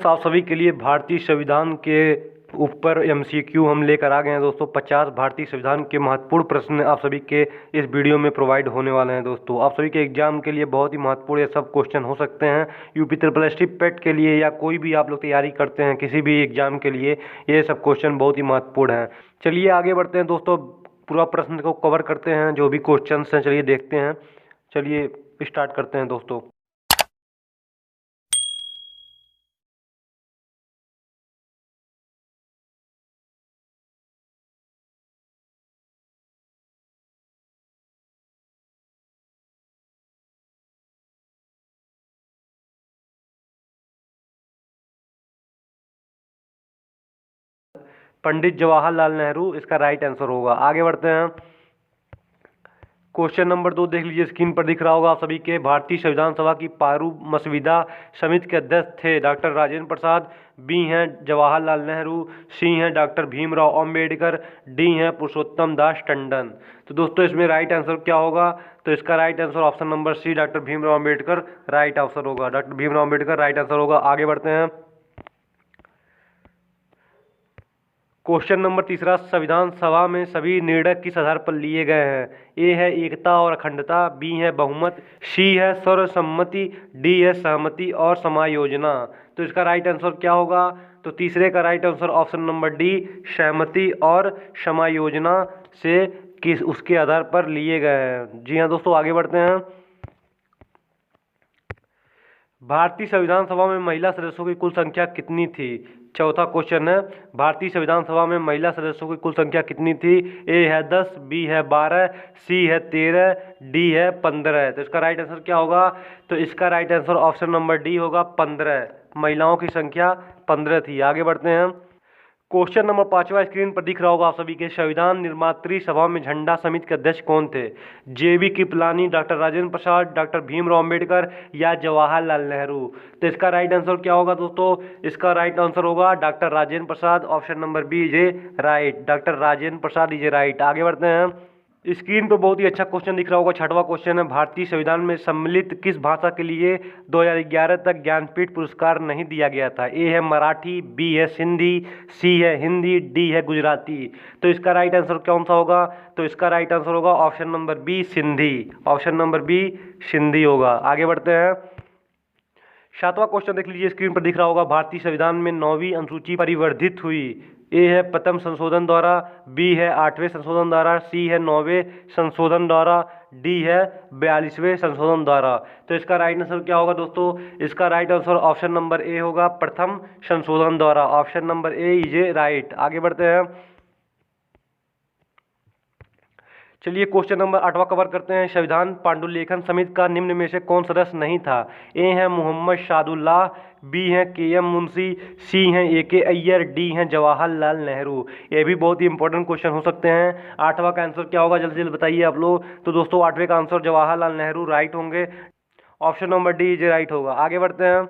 आप सभी के लिए भारतीय संविधान के ऊपर एमसीक्यू हम लेकर आ गए हैं दोस्तों। 50 भारतीय संविधान के महत्वपूर्ण प्रश्न आप सभी के इस वीडियो में प्रोवाइड होने वाले हैं दोस्तों। आप सभी के एग्जाम के लिए बहुत ही महत्वपूर्ण ये सब क्वेश्चन हो सकते हैं। यूपी ट्रिपल एस टी पेट के लिए या कोई भी आप लोग तैयारी करते हैं किसी भी एग्जाम के लिए, ये सब क्वेश्चन बहुत ही महत्वपूर्ण हैं। चलिए आगे बढ़ते हैं दोस्तों, पूरा प्रश्न को कवर करते हैं, जो भी क्वेश्चन हैं चलिए देखते हैं। चलिए स्टार्ट करते हैं दोस्तों। पंडित जवाहरलाल नेहरू इसका राइट आंसर होगा। आगे बढ़ते हैं। क्वेश्चन नंबर 2 देख लीजिए, स्क्रीन पर दिख रहा होगा आप सभी के। भारतीय संविधान सभा की पारू मसविदा समिति के अध्यक्ष थे डॉक्टर राजेंद्र प्रसाद, बी हैं जवाहरलाल नेहरू, सी हैं डॉक्टर भीमराव अंबेडकर, डी हैं पुरुषोत्तम दास टंडन। तो दोस्तों इसमें राइट आंसर क्या होगा? तो इसका right answer option number C doctor Bhimrao Ambedkar right answer होगा। Doctor Bhimrao Ambedkar right answer होगा। आगे बढ़ते हैं। क्वेश्चन नंबर 3, संविधान सभा में सभी निर्णय किस आधार पर लिए गए हैं? ए है एकता और अखंडता, बी है बहुमत, सी है सर्वसम्मति, डी है सहमति और समायोजना। तो इसका राइट आंसर क्या होगा? तो तीसरे का right answer option number D सहमति और समायोजना से किस उसके आधार पर लिए गए हैं। जी हाँ दोस्तों, आगे बढ़ते हैं। भारतीय संविधान सभा में महिला सदस्यों की कुल संख्या कितनी थी? चौथा क्वेश्चन है, भारतीय संविधान सभा में महिला सदस्यों की कुल संख्या कितनी थी? ए है 10, बी है 12, सी है 13, डी है 15। तो इसका राइट आंसर क्या होगा? तो इसका right answer option number D होगा 15। महिलाओं की संख्या 15 थी। आगे बढ़ते हैं। क्वेश्चन नंबर 5 स्क्रीन पर दिख रहा होगा आप सभी के। संविधान निर्मात्री सभा में झंडा समिति के अध्यक्ष कौन थे? जेबी कृपलानी, डॉक्टर राजेंद्र प्रसाद, डॉक्टर भीमराव अंबेडकर या जवाहरलाल नेहरू। तो इसका राइट आंसर क्या होगा दोस्तों? इसका राइट आंसर होगा doctor Rajendra Prasad. Option number B is a right. Doctor Rajendra Prasad is a right. आगे बढ़ते हैं। स्क्रीन पर बहुत ही अच्छा क्वेश्चन दिख रहा होगा। 6वां क्वेश्चन है, भारतीय संविधान में सम्मिलित किस भाषा के लिए 2011 तक ज्ञानपीठ पुरस्कार नहीं दिया गया था? ए है मराठी, बी है सिंधी, सी है हिंदी, डी है गुजराती। तो इसका राइट आंसर कौन सा होगा? तो इसका राइट आंसर होगा option number B Sindhi. Option number B Sindhi होगा। आगे बढ़ते हैं। 7वां क्वेश्चन देख लीजिए, स्क्रीन पर दिख रहा होगा। भारतीय संविधान में 9वीं अनुसूची परिवर्धित हुई। ए है प्रथम संशोधन द्वारा, बी है 8वें संशोधन द्वारा, सी है 9वें संशोधन द्वारा, डी है 42वें संशोधन द्वारा। तो इसका राइट आंसर क्या होगा दोस्तों? इसका राइट आंसर ऑप्शन नंबर ए होगा, प्रथम संशोधन द्वारा। Option number A is a right. आगे बढ़ते हैं। चलिए क्वेश्चन नंबर 8वां कवर करते हैं। संविधान पांडुलेखन समिति का निम्न में से कौन सदस्य नहीं था? ए है मोहम्मद शादुल्लाह, बी है के.एम. मुंशी, सी हैं ए.के. अय्यर, डी हैं जवाहरलाल नेहरू। ये भी बहुत ही इंपॉर्टेंट क्वेश्चन हो सकते हैं। 8वां का आंसर क्या होगा जल्दी जल्दी बताइए आप लोग। तो दोस्तों 8वें का आंसर जवाहरलाल नेहरू राइट होंगे। Option number D is right होगा। आगे बढ़ते हैं।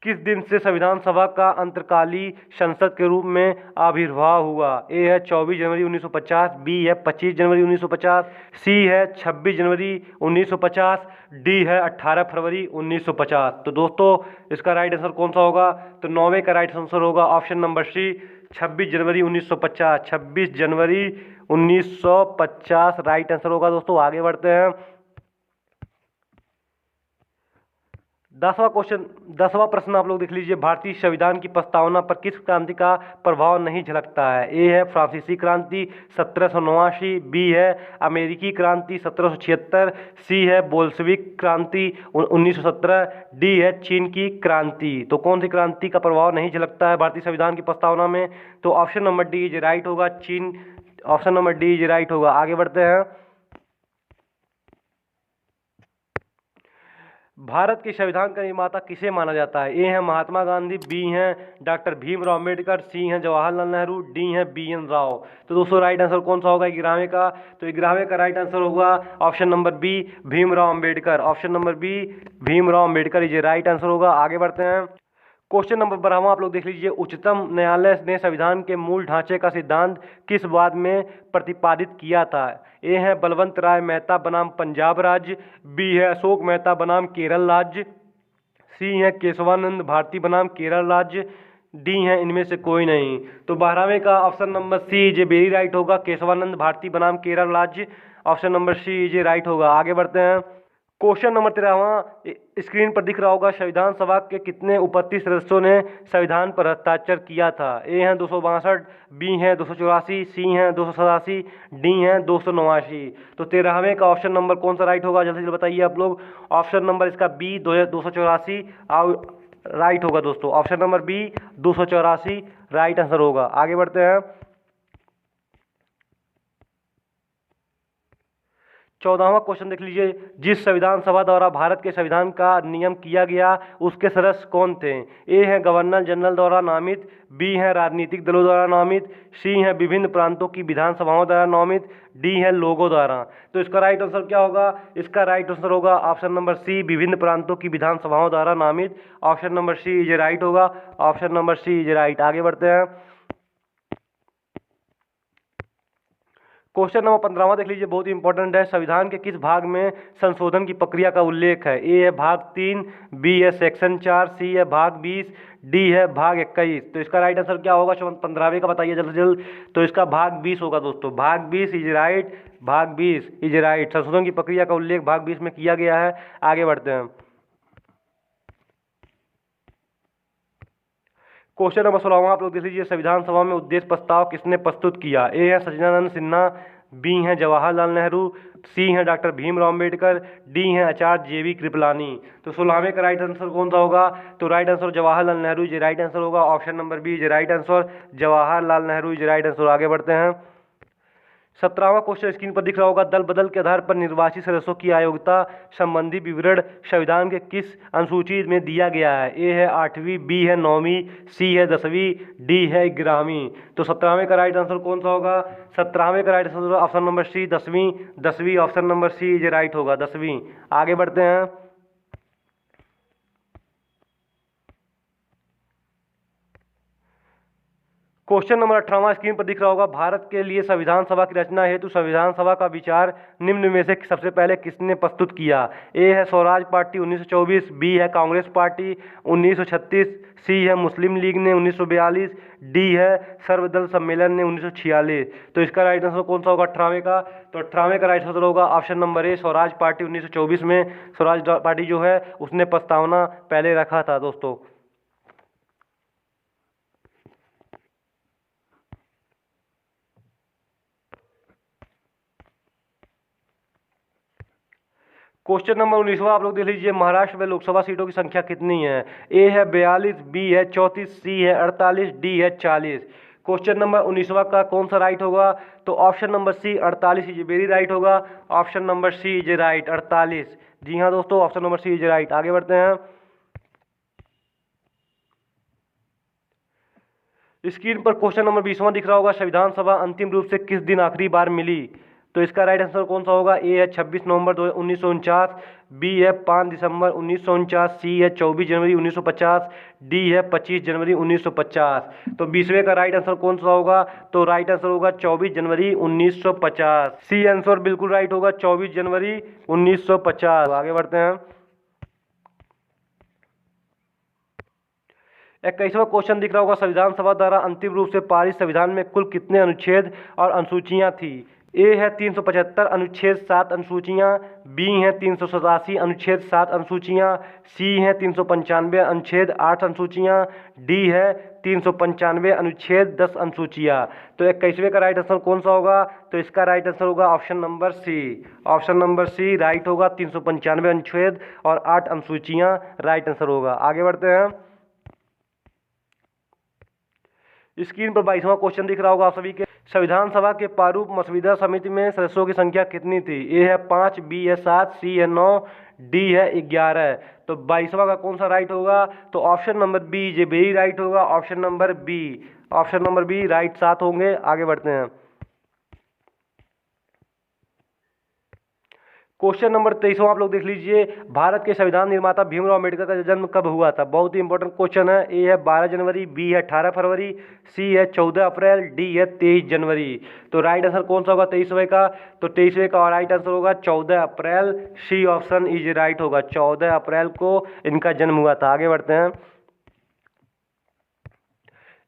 किस दिन से संविधान सभा का अंतरकालीन संसद के रूप में आविर्भाव हुआ? ए है 24 जनवरी 1950, बी है 25 जनवरी 1950, सी है 26 जनवरी 1950, डी है 18 फरवरी 1950। तो दोस्तों इसका राइट आंसर कौन सा होगा? तो 9वें का राइट आंसर होगा ऑप्शन नंबर सी 26 जनवरी 1950। 26 जनवरी 1950 राइट आंसर होगा दोस्तों। आगे बढ़ते हैं। 10वां प्रश्न आप लोग देख लीजिए। भारतीय संविधान की प्रस्तावना पर किस क्रांति का प्रभाव नहीं झलकता है? ए है फ्रांसीसी क्रांति 1789, बी है अमेरिकी क्रांति 1776, सी है बोल्शेविक क्रांति 1917, डी है चीन की क्रांति। तो कौन सी क्रांति का प्रभाव नहीं झलकता है भारतीय संविधान की प्रस्तावना में? तो option number D is right होगा, चीन। Option number D is right होगा। आगे बढ़ते हैं। भारत के संविधान का निर्माता किसे माना जाता है? ए है महात्मा गांधी, बी हैं डॉक्टर भीमराव अंबेडकर, सी हैं जवाहरलाल नेहरू, डी हैं बी.एन. राव। तो दोस्तों राइट आंसर कौन सा होगा 11वें का? तो 11वें का राइट आंसर होगा option number B Bhimrao Ambedkar. Option number B Bhimrao Ambedkar is right answer होगा। आगे बढ़ते हैं। क्वेश्चन नंबर 12वां आप लोग देख लीजिए। उच्चतम न्यायालय ने संविधान के मूल ढांचे का सिद्धांत किस वाद में प्रतिपादित किया था? ए है बलवंत राय मेहता बनाम पंजाब राज्य, बी है अशोक मेहता बनाम केरल राज्य, सी है केशवानंद भारती बनाम केरल राज्य, डी है इनमें से कोई नहीं। तो 12वें का ऑप्शन नंबर सी जे वेरी राइट होगा, केशवानंद भारती बनाम केरल राज्य। ऑप्शन नंबर सी जे राइट होगा। आगे बढ़ते हैं। क्वेश्चन नंबर 13वां स्क्रीन पर दिख रहा होगा। संविधान सभा के कितने उपस्थित सदस्यों ने संविधान पर हस्ताक्षर किया था? ए हैं 262, बी हैं 284, सी हैं 287, डी हैं 289। तो 13वें का ऑप्शन नंबर कौन सा राइट होगा, जल्दी से बताइए आप लोग। ऑप्शन नंबर इसका बी 284 राइट होगा दोस्तों। Option number B 284 right answer होगा। आगे बढ़ते हैं। 14वां क्वेश्चन देख लीजिए। जिस संविधान सभा द्वारा भारत के संविधान का नियम किया गया उसके सदस्य कौन थे? ए है गवर्नर जनरल द्वारा नामित, बी है राजनीतिक दलों द्वारा नामित, सी है विभिन्न प्रांतों की विधानसभाओं द्वारा नामित, डी है लोगों द्वारा। तो इसका राइट आंसर क्या होगा? इसका राइट आंसर होगा ऑप्शन नंबर सी, विभिन्न प्रांतों की विधानसभाओं द्वारा नामित। Option number C is right होगा। Option number C is right. आगे बढ़ते हैं। क्वेश्चन नंबर 15वां देख लीजिए, बहुत ही इंपॉर्टेंट है। संविधान के किस भाग में संशोधन की प्रक्रिया का उल्लेख है? ए है भाग 3, बी है सेक्शन 4, सी है भाग 20, डी है भाग 21। तो इसका राइट आंसर क्या होगा 15वें का, बताइए जल्द से जल्द। तो इसका भाग 20 होगा दोस्तों। भाग 20 इज राइट। भाग 20 इज राइट। संशोधन की प्रक्रिया का उल्लेख भाग 20 में किया गया है। आगे बढ़ते हैं। क्वेश्चन नंबर 16वां आप लोग देख लीजिए। संविधान सभा में उद्देश्य प्रस्ताव किसने प्रस्तुत किया? ए है सच्चिदानंद सिन्हा, बी है जवाहरलाल नेहरू, सी है डॉक्टर भीमराव अम्बेडकर, डी है आचार्य जेवी कृपलानी। तो 16वें का राइट आंसर कौन सा होगा? तो राइट आंसर जवाहरलाल नेहरू जो राइट आंसर होगा। ऑप्शन नंबर बी जो राइट आंसर, जवाहरलाल नेहरू जो राइट आंसर। आगे बढ़ते हैं। 17वां क्वेश्चन स्क्रीन पर दिख रहा होगा। दल बदल के आधार पर निर्वाचित सदस्यों की अयोग्यता संबंधी विवरण संविधान के किस अनुसूची में दिया गया है? ए है 8वीं, बी है 9वीं, सी है 10वीं, डी है 11वीं। तो 17वें का राइट आंसर कौन सा होगा? 17वें का right answer option number C 10वीं। 10वीं ऑप्शन नंबर सी जो राइट होगा 10वीं। आगे बढ़ते हैं। क्वेश्चन नंबर 18वां स्क्रीन पर दिख रहा होगा। भारत के लिए संविधान सभा की रचना हेतु संविधान सभा का विचार निम्न में से सबसे पहले किसने प्रस्तुत किया? ए है स्वराज पार्टी 1924, बी है कांग्रेस पार्टी 1936, सी है मुस्लिम लीग ने 1942, डी है सर्वदल सम्मेलन ने 1946। तो इसका राइट आंसर कौन सा होगा 18वें का? तो 18वें का राइट आंसर होगा ऑप्शन नंबर ए, स्वराज पार्टी 1924 में स्वराज पार्टी जो है उसने प्रस्तावना पहले रखा था दोस्तों। क्वेश्चन नंबर 19वां आप लोग देख लीजिए। महाराष्ट्र में लोकसभा सीटों की संख्या कितनी है? ए है 42, बी है 34, सी है 48, डी है 40। क्वेश्चन नंबर 19वां का कौन सा राइट होगा? तो option number C 48 is very right होगा। Option number C is right 48। जी हाँ दोस्तों, option number C is right. आगे बढ़ते हैं। स्क्रीन पर क्वेश्चन नंबर 20वां दिख रहा होगा। संविधान सभा अंतिम रूप से किस दिन आखिरी बार मिली? तो इसका राइट आंसर कौन सा होगा? ए है 26 नवंबर 1949, बी है 5 दिसंबर 1949, सी है 24 जनवरी 1950, डी है 25 जनवरी 1950। तो 20वें का राइट आंसर कौन सा होगा? तो राइट आंसर होगा 24 जनवरी 1950। सी आंसर बिल्कुल राइट होगा 24 जनवरी 1950। आगे बढ़ते हैं। 21वां क्वेश्चन दिख रहा होगा। संविधान सभा द्वारा अंतिम रूप से पारित संविधान में कुल कितने अनुच्छेद और अनुसूचियां थी? ए है 375 अनुच्छेद 7 अनुसूचियां, बी है 387 अनुच्छेद 7 अनुसूचियां, सी है 395 अनुच्छेद 8 अनुसूचियां, डी है 395 अनुच्छेद 10 अनुसूचियां। तो 21वें का राइट आंसर कौन सा होगा? तो इसका राइट आंसर होगा option number C. Option number C right होगा। 395 अनुच्छेद और 8 अनुसूचियां राइट आंसर होगा। आगे बढ़ते हैं। स्क्रीन पर 22वां क्वेश्चन दिख रहा होगा आप सभी के। संविधान सभा के प्रारूप मसविदा समिति में सदस्यों की संख्या कितनी थी? ए है 5, बी है 7, सी है 9, डी है 11। तो 22वां का कौन सा राइट होगा? तो option number B J B right होगा। Option number B, option number B right 7 होंगे। आगे बढ़ते हैं। क्वेश्चन नंबर 23वां आप लोग देख लीजिए, भारत के संविधान निर्माता भीमराव अम्बेडकर का जन्म कब हुआ था। बहुत ही इंपॉर्टेंट क्वेश्चन है। ए है 12 जनवरी, बी है 18 फरवरी, सी है 14 अप्रैल, डी है 23 जनवरी। तो राइट आंसर कौन सा होगा 23वें का? तो 23वें का राइट आंसर होगा 14 अप्रैल। सी ऑप्शन इज राइट होगा, 14 अप्रैल को इनका जन्म हुआ था। आगे बढ़ते हैं।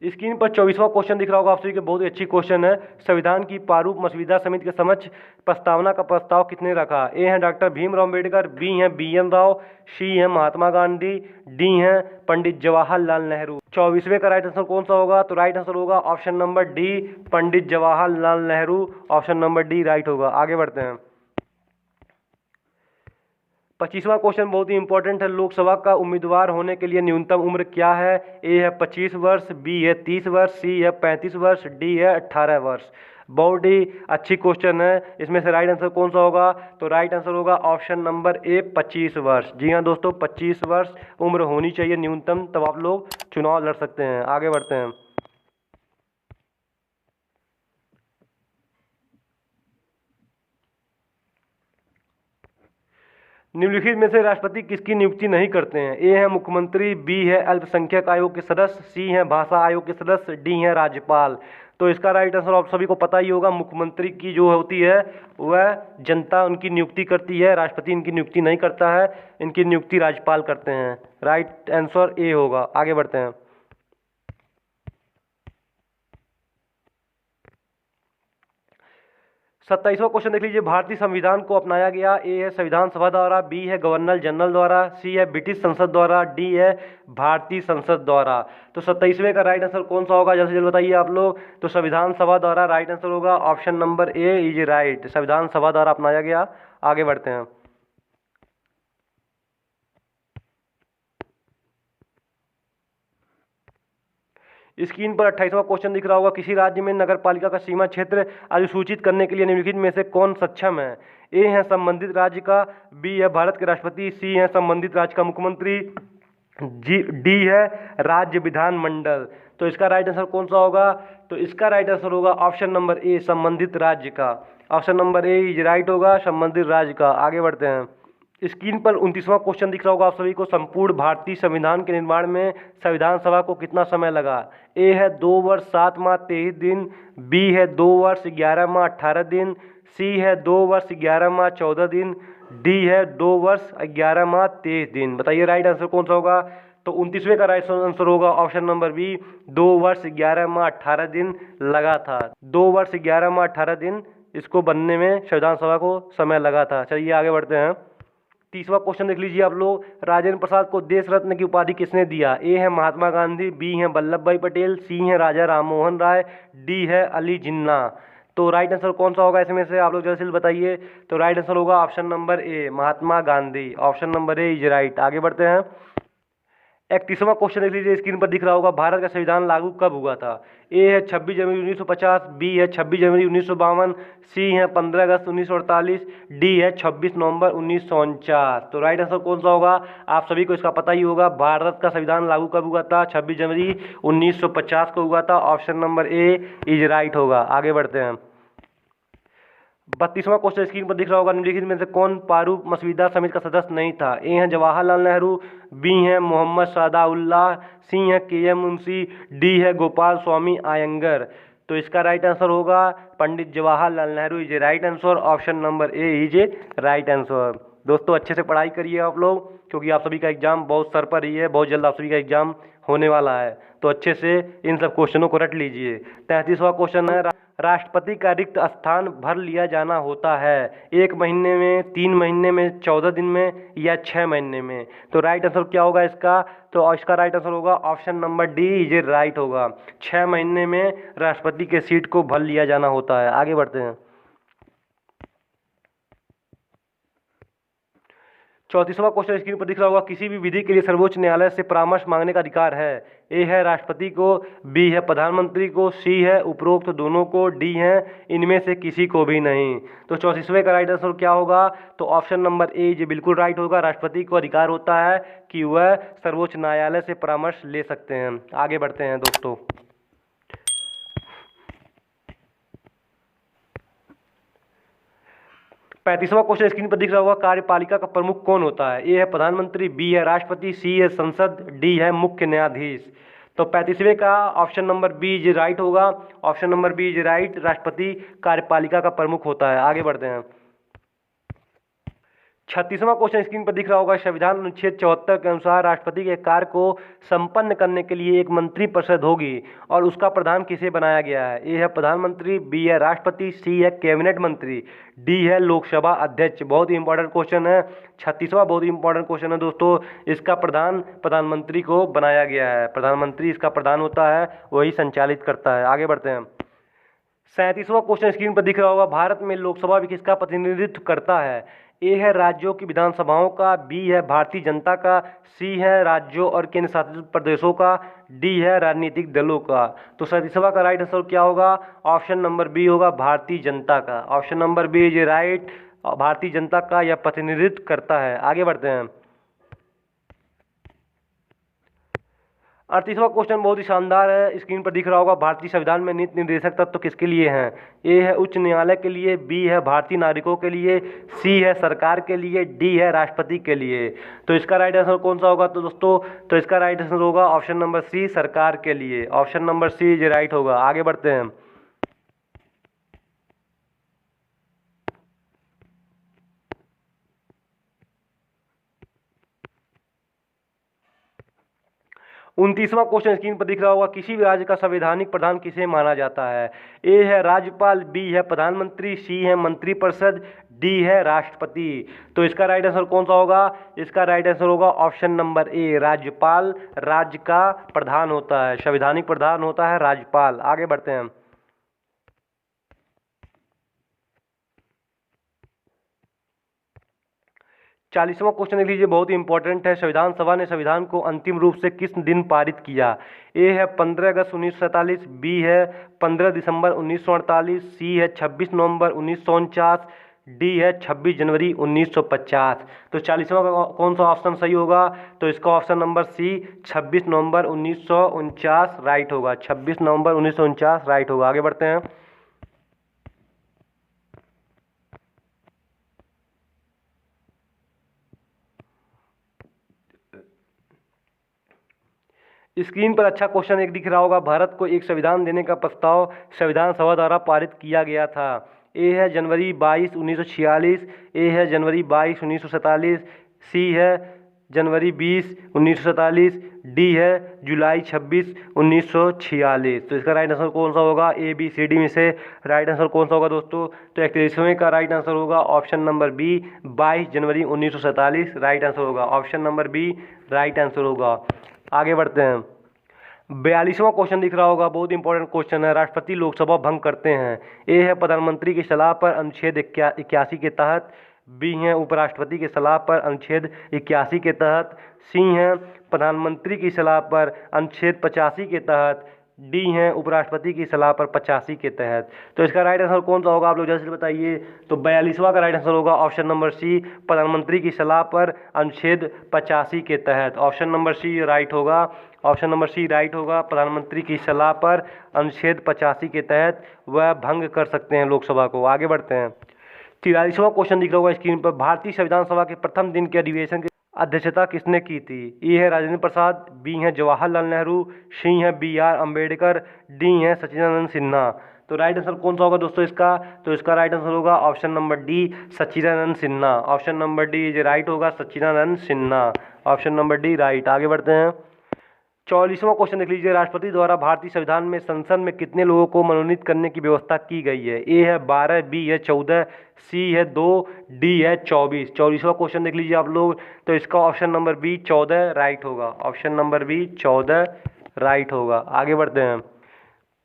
स्क्रीन पर 24वां क्वेश्चन दिख रहा होगा आप सभी के, बहुत ही अच्छी क्वेश्चन है। संविधान की प्रारूप मसविदा समिति के समक्ष प्रस्तावना का प्रस्ताव किसने रखा। ए है डॉक्टर भीमराव अम्बेडकर, बी है BN राव, सी है महात्मा गांधी, डी है पंडित जवाहरलाल नेहरू। 24वें का राइट आंसर कौन सा होगा? तो राइट आंसर होगा option number D, Pandit Jawaharlal Nehru. Option number D right होगा। आगे बढ़ते हैं। 25वां क्वेश्चन बहुत ही इंपॉर्टेंट है। लोकसभा का उम्मीदवार होने के लिए न्यूनतम उम्र क्या है। ए है 25 वर्ष, बी है 30 वर्ष, सी है 35 वर्ष, डी है 18 वर्ष। बहुत ही अच्छी क्वेश्चन है। इसमें से राइट आंसर कौन सा होगा? तो राइट आंसर होगा ऑप्शन नंबर ए 25 वर्ष। जी हाँ दोस्तों, 25 वर्ष उम्र होनी चाहिए न्यूनतम, तब आप लोग चुनाव लड़ सकते हैं। आगे बढ़ते हैं। निम्नलिखित में से राष्ट्रपति किसकी नियुक्ति नहीं करते हैं। ए है मुख्यमंत्री, बी है अल्पसंख्यक आयोग के सदस्य, सी है भाषा आयोग के सदस्य, डी है राज्यपाल। तो इसका राइट आंसर आप सभी को पता ही होगा। मुख्यमंत्री की जो होती है वह जनता उनकी नियुक्ति करती है, राष्ट्रपति इनकी नियुक्ति नहीं करता है, इनकी नियुक्ति राज्यपाल करते हैं। राइट आंसर ए होगा। आगे बढ़ते हैं। 27वां क्वेश्चन देख लीजिए, भारतीय संविधान को अपनाया गया। ए है संविधान सभा द्वारा, बी है गवर्नर जनरल द्वारा, सी है ब्रिटिश संसद द्वारा, डी है भारतीय संसद द्वारा। तो 27वें का राइट आंसर कौन सा होगा, जल्द से जल्द बताइए आप लोग। तो संविधान सभा द्वारा राइट आंसर होगा option number A is right, संविधान सभा द्वारा अपनाया गया। आगे बढ़ते हैं। स्क्रीन पर 28वां क्वेश्चन दिख रहा होगा, किसी राज्य में नगर पालिका का सीमा क्षेत्र अधिसूचित करने के लिए निम्नलिखित में से कौन सक्षम है। ए है संबंधित राज्य का, बी है भारत के राष्ट्रपति, सी है संबंधित राज्य का मुख्यमंत्री, डी है राज्य विधानमंडल। तो इसका राइट आंसर कौन सा होगा? तो इसका राइट आंसर होगा ऑप्शन नंबर ए, संबंधित राज्य का। Option number A is right होगा, संबंधित राज्य का। आगे बढ़ते हैं। स्क्रीन पर 29वां क्वेश्चन दिख रहा होगा आप सभी को, संपूर्ण भारतीय संविधान के निर्माण में संविधान सभा को कितना समय लगा। ए है 2 वर्ष 7 माह 23 दिन, बी है 2 वर्ष 11 माह 18 दिन, सी है 2 वर्ष 11 माह 14 दिन, डी है 2 वर्ष 11 माह 23 दिन। बताइए राइट आंसर कौन सा होगा? तो 29वें का राइट आंसर होगा ऑप्शन नंबर बी, 2 वर्ष 11 माह 18 दिन लगा था। 2 वर्ष 11 माह 18 दिन इसको बनने में संविधान सभा को समय लगा था। चलिए आगे बढ़ते हैं। 30वां क्वेश्चन देख लीजिए आप लोग, राजेंद्र प्रसाद को देश रत्न की उपाधि किसने दिया। ए है महात्मा गांधी, बी है वल्लभ भाई पटेल, सी है राजा राममोहन राय, डी है अली जिन्ना। तो राइट आंसर कौन सा होगा इसमें से, आप लोग जल्द से जल्द बताइए। तो राइट आंसर होगा option number A, Mahatma Gandhi. Option number A is right. आगे बढ़ते हैं। 31वां क्वेश्चन देख लीजिए, स्क्रीन पर दिख रहा होगा, भारत का संविधान लागू कब हुआ था। ए है 26 जनवरी 1950, बी है 26 जनवरी 1952, सी है 15 अगस्त 1948, डी है 26 नवंबर 1949। तो राइट आंसर कौन सा होगा? आप सभी को इसका पता ही होगा। भारत का संविधान लागू कब हुआ था? 26 जनवरी 1950 को हुआ था। Option number A is right होगा। आगे बढ़ते हैं। 32वां क्वेश्चन स्क्रीन पर दिख रहा होगा, निम्नलिखित में से कौन प्रारूप मसविदा समिति का सदस्य नहीं था। ए हैं जवाहरलाल नेहरू, बी हैं मोहम्मद सादाउल्लाह, सी हैं KM मुंशी, डी है गोपाल स्वामी आयंगर। तो इसका राइट आंसर होगा Pandit Jawaharlal Nehru is right answer. Option number A is right answer. दोस्तों अच्छे से पढ़ाई करिए आप लोग, क्योंकि आप सभी का एग्जाम बहुत सर पर ही है, बहुत जल्द आप सभी का एग्जाम होने वाला है। तो अच्छे से इन सब क्वेश्चनों को रट लीजिए। 33वां क्वेश्चन है, राष्ट्रपति का रिक्त स्थान भर लिया जाना होता है 1 महीने में, 3 महीने में, 14 दिन में या 6 महीने में। तो राइट आंसर क्या होगा इसका? तो इसका राइट आंसर होगा option number D is right होगा। 6 महीने में राष्ट्रपति के सीट को भर लिया जाना होता है। आगे बढ़ते हैं। 34वां क्वेश्चन स्क्रीन पर दिख रहा होगा, किसी भी विधि के लिए सर्वोच्च न्यायालय से परामर्श मांगने का अधिकार है। ए है राष्ट्रपति को, बी है प्रधानमंत्री को, सी है उपरोक्त दोनों को, डी है इनमें से किसी को भी नहीं। तो 34वें का राइट आंसर क्या होगा? तो ऑप्शन नंबर ए ये बिल्कुल राइट होगा। राष्ट्रपति को अधिकार होता है कि वह सर्वोच्च न्यायालय से परामर्श ले सकते हैं। आगे बढ़ते हैं दोस्तों। 35वां क्वेश्चन स्क्रीन पर दिख रहा होगा, कार्यपालिका का प्रमुख कौन होता है? ए है प्रधानमंत्री, बी है राष्ट्रपति, सी है संसद, डी है मुख्य न्यायाधीश। तो 35वें का option number B is right होगा। Option number B is right, राष्ट्रपति कार्यपालिका का प्रमुख होता है। आगे बढ़ते हैं। 36वां क्वेश्चन स्क्रीन पर दिख रहा होगा, संविधान अनुच्छेद 74 के अनुसार राष्ट्रपति के कार्य को संपन्न करने के लिए एक मंत्रिपरिषद होगी और उसका प्रधान किसे बनाया गया है? ए है प्रधानमंत्री, बी है राष्ट्रपति, सी है कैबिनेट मंत्री, डी है लोकसभा अध्यक्ष। बहुत ही इंपॉर्टेंट क्वेश्चन है 36वां, बहुत ही इंपॉर्टेंट क्वेश्चन है दोस्तों। इसका प्रधानमंत्री को बनाया गया है। प्रधानमंत्री इसका प्रधान होता है, वही संचालित करता है। आगे बढ़ते हैं। 37वां क्वेश्चन स्क्रीन पर दिख रहा होगा, भारत में लोकसभा किसका प्रतिनिधित्व करता है? ए है राज्यों की विधानसभाओं का, बी है भारतीय जनता का, सी है राज्यों और केंद्र शासित प्रदेशों का, डी है राजनीतिक दलों का। तो 37वां का राइट आंसर क्या होगा? ऑप्शन नंबर बी होगा, भारतीय जनता का। Option number B is right, भारतीय जनता का यह प्रतिनिधित्व करता है। आगे बढ़ते हैं। 38वां क्वेश्चन बहुत ही शानदार है, स्क्रीन पर दिख रहा होगा, भारतीय संविधान में नीति निर्देशक तत्व तो किसके लिए हैं? ए है उच्च न्यायालय के लिए, बी है भारतीय नागरिकों के लिए, सी है सरकार के लिए, डी है राष्ट्रपति के लिए। तो इसका राइट आंसर कौन सा होगा? तो दोस्तों, तो इसका राइट आंसर होगा ऑप्शन नंबर सी, सरकार के लिए। Option number C is right होगा। आगे बढ़ते हैं। 29वां क्वेश्चन स्क्रीन पर दिख रहा होगा, किसी भी राज्य का संवैधानिक प्रधान किसे माना जाता है? ए है राज्यपाल, बी है प्रधानमंत्री, सी है मंत्रिपरिषद, डी है राष्ट्रपति। तो इसका राइट आंसर कौन सा होगा? इसका राइट आंसर होगा ऑप्शन नंबर ए, राज्यपाल राज्य का प्रधान होता है, संवैधानिक प्रधान होता है राज्यपाल। आगे बढ़ते हैं। 40वां क्वेश्चन देख लीजिए, बहुत ही इंपॉर्टेंट है। संविधान सभा ने संविधान को अंतिम रूप से किस दिन पारित किया? ए है 15 अगस्त 1947, बी है 15 दिसंबर 1948, सी है 26 नवंबर 1949, डी है 26 जनवरी 1950। तो 40वां का कौन सा ऑप्शन सही होगा? तो इसका ऑप्शन नंबर सी, 26 नवंबर 1949 राइट होगा। 26 नवंबर 1949 राइट होगा। आगे बढ़ते हैं। स्क्रीन पर अच्छा क्वेश्चन एक दिख रहा होगा, भारत को एक संविधान देने का प्रस्ताव संविधान सभा द्वारा पारित किया गया था। ए है जनवरी 22 1946, ए है जनवरी 22 1947, सी है जनवरी 20 1947, डी है जुलाई 26 1946। तो इसका राइट आंसर कौन सा होगा? ए बी सी डी में से राइट आंसर कौन सा होगा दोस्तों? तो 31वें का राइट आंसर होगा ऑप्शन नंबर बी, 22 जनवरी 1947 राइट आंसर होगा। Option number B right answer होगा। आगे बढ़ते हैं। 42वां क्वेश्चन दिख रहा होगा, बहुत इंपॉर्टेंट क्वेश्चन है, राष्ट्रपति लोकसभा भंग करते हैं। ए है प्रधानमंत्री की सलाह पर अनुच्छेद 81 के तहत, बी है उपराष्ट्रपति की सलाह पर अनुच्छेद 81 के तहत, सी है प्रधानमंत्री की सलाह पर अनुच्छेद 85 के तहत, डी है उपराष्ट्रपति की सलाह पर 85 के तहत। तो इसका राइट आंसर कौन सा होगा? आप लोग जल्दी से बताइए। तो 42वां का राइट आंसर होगा ऑप्शन नंबर सी, प्रधानमंत्री की सलाह पर अनुच्छेद 85 के तहत। ऑप्शन नंबर सी राइट होगा। ऑप्शन नंबर सी राइट होगा, प्रधानमंत्री की सलाह पर अनुच्छेद 85 के तहत वह भंग कर सकते हैं लोकसभा को। आगे बढ़ते हैं। 43वां क्वेश्चन दिख रहा होगा स्क्रीन पर, भारतीय संविधान सभा के प्रथम दिन के अधिवेशन की अध्यक्षता किसने की थी? ए है राजेंद्र प्रसाद, बी है जवाहरलाल नेहरू, सी है बी आर अम्बेडकर, डी है सच्चिदानंद सिन्हा। तो राइट आंसर कौन सा होगा दोस्तों इसका? तो इसका राइट आंसर होगा option number D, Sachchidanand Sinha. Option number D is right होगा, Sachchidanand Sinha. Option number D right. आगे बढ़ते हैं। 44वां क्वेश्चन देख लीजिए, राष्ट्रपति द्वारा भारतीय संविधान में संसद में कितने लोगों को मनोनीत करने की व्यवस्था की गई है? ए है 12, बी है 14, सी है 2, डी है 24। 44वां क्वेश्चन देख लीजिए आप लोग, तो इसका ऑप्शन नंबर बी 14 राइट होगा। ऑप्शन नंबर बी 14 राइट होगा। आगे बढ़ते हैं।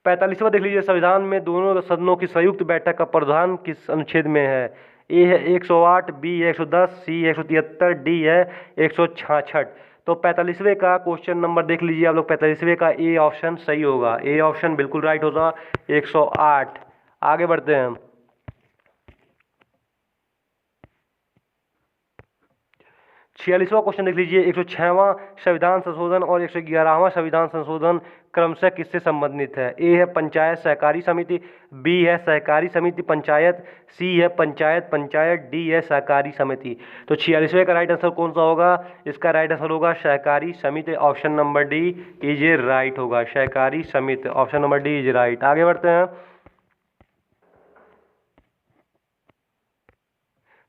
45वां देख लीजिए, संविधान में दोनों सदनों की संयुक्त बैठक का प्रावधान किस अनुच्छेद में है? ए है 108, बी है 110, सी है 173, डी है 166। तो 45वें का क्वेश्चन नंबर देख लीजिए आप लोग, 45वें का ए ऑप्शन सही होगा। ए ऑप्शन बिल्कुल राइट होगा, 108। आगे बढ़ते हैं। 46वां क्वेश्चन देख लीजिए। 106वां संविधान संशोधन और 111वां संविधान संशोधन क्रमशः किससे संबंधित है? ए है पंचायत सहकारी समिति, बी है सहकारी समिति पंचायत, सी है पंचायत पंचायत, डी है सहकारी समिति। तो 46वें का राइट आंसर कौन सा होगा? इसका राइट आंसर होगा सहकारी समिति। Option number D is a right होगा, सहकारी समिति। Option number D is right. आगे बढ़ते हैं।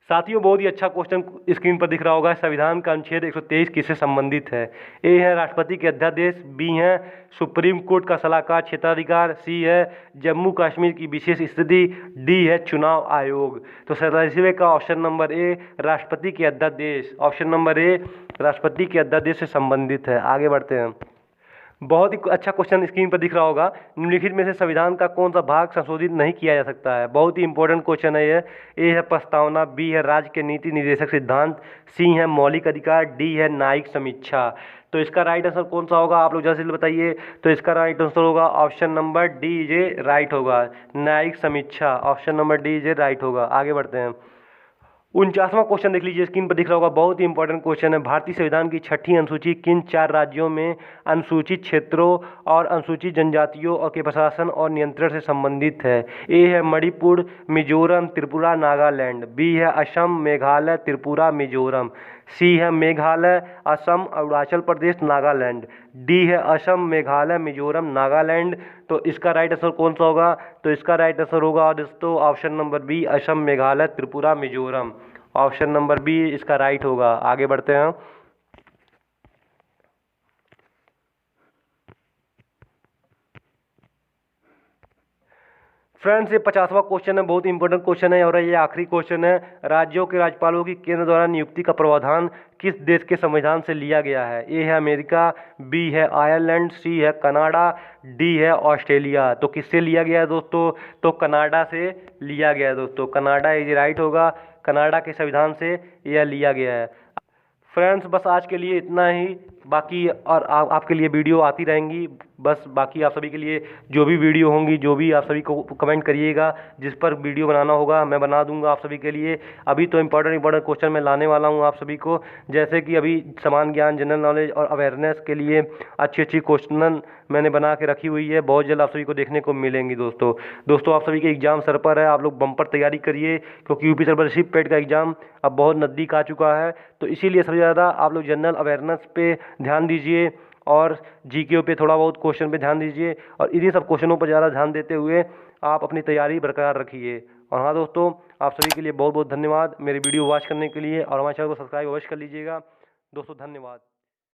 साथियों, बहुत ही अच्छा क्वेश्चन स्क्रीन पर दिख रहा होगा। संविधान का अनुच्छेद 123 किससे संबंधित है? ए है राष्ट्रपति के अध्यादेश, बी है सुप्रीम कोर्ट का सलाहकार क्षेत्राधिकार, सी है जम्मू कश्मीर की विशेष स्थिति, डी है चुनाव आयोग। तो 47वें का ऑप्शन नंबर ए राष्ट्रपति के अध्यादेश, ऑप्शन नंबर ए राष्ट्रपति के अध्यादेश से संबंधित है। आगे बढ़ते हैं। बहुत ही अच्छा क्वेश्चन स्क्रीन पर दिख रहा होगा। निम्नलिखित में से संविधान का कौन सा भाग संशोधित नहीं किया जा सकता है? बहुत ही इंपॉर्टेंट क्वेश्चन है ये। ए है प्रस्तावना, बी है राज्य के नीति निर्देशक सिद्धांत, सी है मौलिक अधिकार, डी है न्यायिक समीक्षा। तो इसका राइट आंसर कौन सा होगा? आप लोग जल्दी से बताइए। तो इसका राइट आंसर होगा option number D J right होगा, न्यायिक समीक्षा। Option number D J right होगा। आगे बढ़ते हैं। 49वां क्वेश्चन देख लीजिए, स्क्रीन पर दिख रहा होगा। बहुत ही इंपॉर्टेंट क्वेश्चन है। भारतीय संविधान की 6ठी अनुसूची किन 4 राज्यों में अनुसूचित क्षेत्रों और अनुसूचित जनजातियों और के प्रशासन और नियंत्रण से संबंधित है? ए है मणिपुर, मिजोरम, त्रिपुरा, नागालैंड, बी है असम, मेघालय, त्रिपुरा, मिजोरम, सी है मेघालय, असम, अरुणाचल प्रदेश, नागालैंड, डी है असम, मेघालय, मिजोरम, नागालैंड। तो इसका राइट आंसर कौन सा होगा? तो इसका राइट आंसर होगा दोस्तों option number B Assam, Meghalaya, Tripura, Mizoram. Option number B इसका राइट होगा। आगे बढ़ते हैं। फ्रेंड्स, ये 50वां क्वेश्चन है। बहुत इंपॉर्टेंट क्वेश्चन है और ये आखिरी क्वेश्चन है। राज्यों के राज्यपालों की केंद्र द्वारा नियुक्ति का प्रावधान किस देश के संविधान से लिया गया है? ए है अमेरिका, बी है आयरलैंड, सी है कनाडा, डी है ऑस्ट्रेलिया। तो किससे लिया गया है दोस्तों? तो कनाडा से लिया गया है दोस्तों। कनाडा इज राइट होगा। कनाडा के संविधान से यह लिया गया है। फ्रेंड्स, बस आज के लिए इतना ही। बाकी और आपके लिए वीडियो आती रहेंगी। बस बाकी आप सभी के लिए जो भी वीडियो होंगी, जो भी आप सभी को कमेंट करिएगा, जिस पर वीडियो बनाना होगा मैं बना दूंगा आप सभी के लिए। अभी तो इंपॉर्टेंट क्वेश्चन मैं लाने वाला हूं आप सभी को, जैसे कि अभी समान ज्ञान, जनरल नॉलेज और अवेयरनेस के लिए अच्छी क्वेश्चन मैंने बना के रखी हुई है। बहुत जल्द आप सभी को देखने को मिलेंगी दोस्तों आप सभी के एग्जाम सर पर है। आप लोग बम्पर तैयारी करिए, क्योंकि यूपी सर्वरशिप पेड का एग्जाम अब बहुत नज़दीक आ चुका है। तो इसीलिए सबसे ज़्यादा आप लोग जनरल अवेयरनेस पे ध्यान दीजिए और जीके पे थोड़ा बहुत क्वेश्चन पे ध्यान दीजिए, और इन्हीं सब क्वेश्चनों पर ज़्यादा ध्यान देते हुए आप अपनी तैयारी बरकरार रखिए। और हाँ दोस्तों, आप सभी के लिए बहुत बहुत धन्यवाद मेरे वीडियो वॉच करने के लिए, और हमारे चैनल को सब्सक्राइब अवश्य कर लीजिएगा दोस्तों। धन्यवाद।